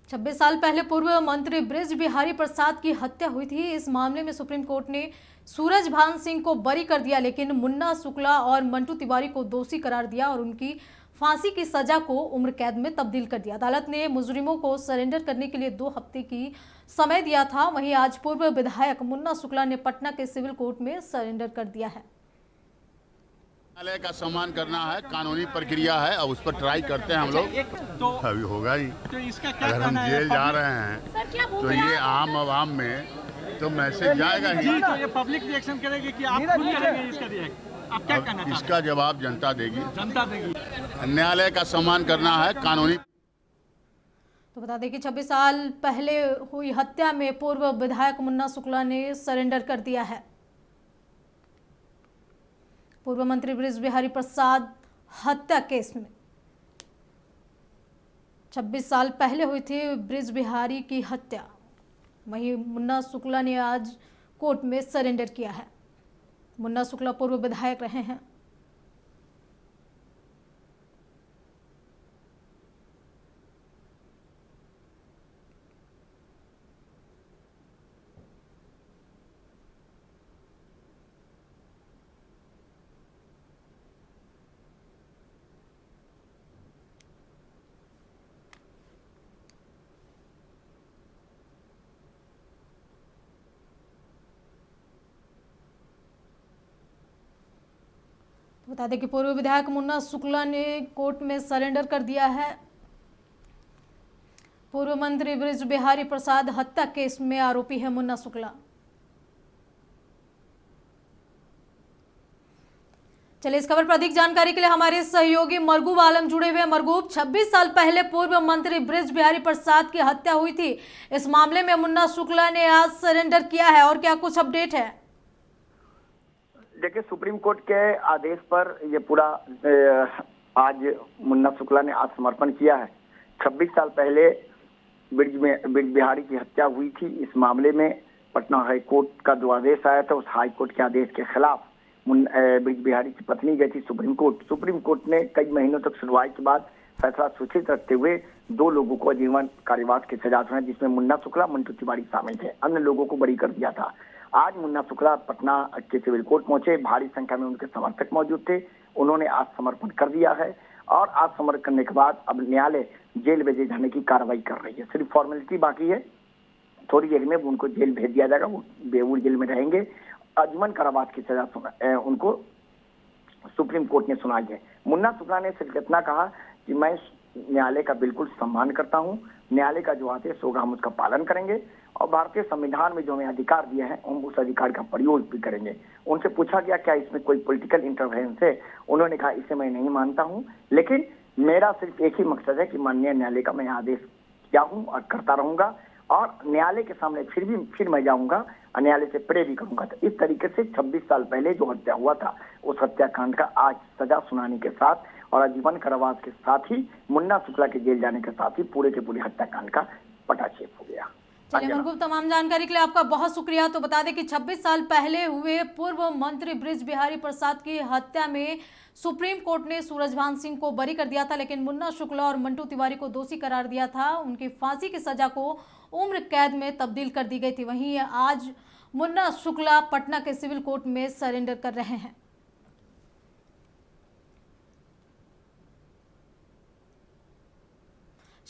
26 साल पहले पूर्व मंत्री बृज बिहारी प्रसाद की हत्या हुई थी। इस मामले में सुप्रीम कोर्ट ने सूरजभान सिंह को बरी कर दिया, लेकिन मुन्ना शुक्ला और मंटू तिवारी को दोषी करार दिया और उनकी फांसी की सजा को उम्र कैद में तब्दील कर दिया। अदालत ने मुजरिमों को सरेंडर करने के लिए 2 हफ्ते की समय दिया था। वहीं आज पूर्व विधायक मुन्ना शुक्ला ने पटना के सिविल कोर्ट में सरेंडर कर दिया है। न्यायालय का सम्मान करना है, कानूनी प्रक्रिया है और उस पर ट्राई करते हैं हम लोग। तो अभी होगा ही। तो इसका क्या अगर हम जेल जा रहे हैं तो ये आम आवाम में तो मैसेज जाएगा ही। जी, तो ये पब्लिक रिएक्शन करेगी कि आप खुद करेंगे इसका रिएक्ट? आप क्या कहना चाहते हैं? इसका जवाब जनता देगी। जनता देगी। न्यायालय का सम्मान करना है, कानूनी। तो बता दें कि 26 साल पहले हुई हत्या में पूर्व विधायक मुन्ना शुक्ला ने सरेंडर कर दिया है। पूर्व मंत्री बृज बिहारी प्रसाद हत्या केस में 26 साल पहले हुई थी बृज बिहारी की हत्या। वहीं मुन्ना शुक्ला ने आज कोर्ट में सरेंडर किया है। मुन्ना शुक्ला पूर्व विधायक रहे हैं। बता दें कि पूर्व विधायक मुन्ना शुक्ला ने कोर्ट में सरेंडर कर दिया है। पूर्व मंत्री बृज बिहारी प्रसाद हत्या केस में आरोपी है मुन्ना शुक्ला। चलिए, इस खबर पर अधिक जानकारी के लिए हमारे सहयोगी मरगूब आलम जुड़े हुए हैं। मरगूब, 26 साल पहले पूर्व मंत्री बृज बिहारी प्रसाद की हत्या हुई थी। इस मामले में मुन्ना शुक्ला ने आज सरेंडर किया है और क्या कुछ अपडेट है? देखिए, सुप्रीम कोर्ट के आदेश पर ये पूरा आज मुन्ना शुक्ला ने आत्मसमर्पण किया है। 26 साल पहले बृज बिहारी की हत्या हुई थी। इस मामले में पटना हाई कोर्ट का जो आदेश आया था, उस हाई कोर्ट के आदेश के खिलाफ बृज बिहारी की पत्नी गई थी सुप्रीम कोर्ट। सुप्रीम कोर्ट ने कई महीनों तक सुनवाई के बाद फैसला सूचित रखते हुए 2 लोगों को आजीवन कारावास की सजा सुनाई, जिसमें मुन्ना शुक्ला, मंटू तिवारी शामिल थे। अन्य लोगों को बरी कर दिया था। आज मुन्ना शुक्ला पटना के सिविल कोर्ट पहुंचे। भारी संख्या में उनके समर्थक मौजूद थे। उन्होंने आत्मसमर्पण कर दिया है और आत्मसमर्पण करने के बाद अब न्यायालय जेल भेजे जाने की कार्रवाई कर रही है। सिर्फ फॉर्मेलिटी बाकी है। थोड़ी देर में उनको जेल भेज दिया जाएगा। वो बेऊर जेल में रहेंगे। आजीवन कारावास की सजा उनको सुप्रीम कोर्ट ने सुनाई है। मुन्ना शुक्ला ने सिर्फ इतना कहा कि मैं न्यायालय का बिल्कुल सम्मान करता हूं। न्यायालय का जो आदेश होगा हम उसका पालन करेंगे और भारतीय संविधान में जो हमें अधिकार दिया है हम उस अधिकार का प्रयोग भी करेंगे। उनसे पूछा गया क्या इसमें कोई पॉलिटिकल इंटरवेंस है? उन्होंने कहा इसे मैं नहीं मानता हूं, लेकिन मेरा सिर्फ एक ही मकसद है कि माननीय न्यायालय का मैं आदेश किया हूं और करता रहूंगा और न्यायालय के सामने फिर मैं जाऊंगा और न्यायालय से प्रे भी करूंगा। तो इस तरीके से 26 साल पहले जो हत्या हुआ था उस हत्याकांड का आज सजा सुनाने के साथ और आजीवन कारावास के साथ ही मुन्ना शुक्ला के जेल जाने के साथ ही पूरे के पूरे हत्याकांड का पटाक्षेप हो गया। चलिए मरगूब, तमाम जानकारी के लिए आपका बहुत शुक्रिया। तो बता दें कि 26 साल पहले हुए पूर्व मंत्री बृज बिहारी प्रसाद की हत्या में सुप्रीम कोर्ट ने सूरजभान सिंह को बरी कर दिया था, लेकिन मुन्ना शुक्ला और मंटू तिवारी को दोषी करार दिया था। उनकी फांसी की सजा को उम्र कैद में तब्दील कर दी गई थी। वहीं आज मुन्ना शुक्ला पटना के सिविल कोर्ट में सरेंडर कर रहे हैं।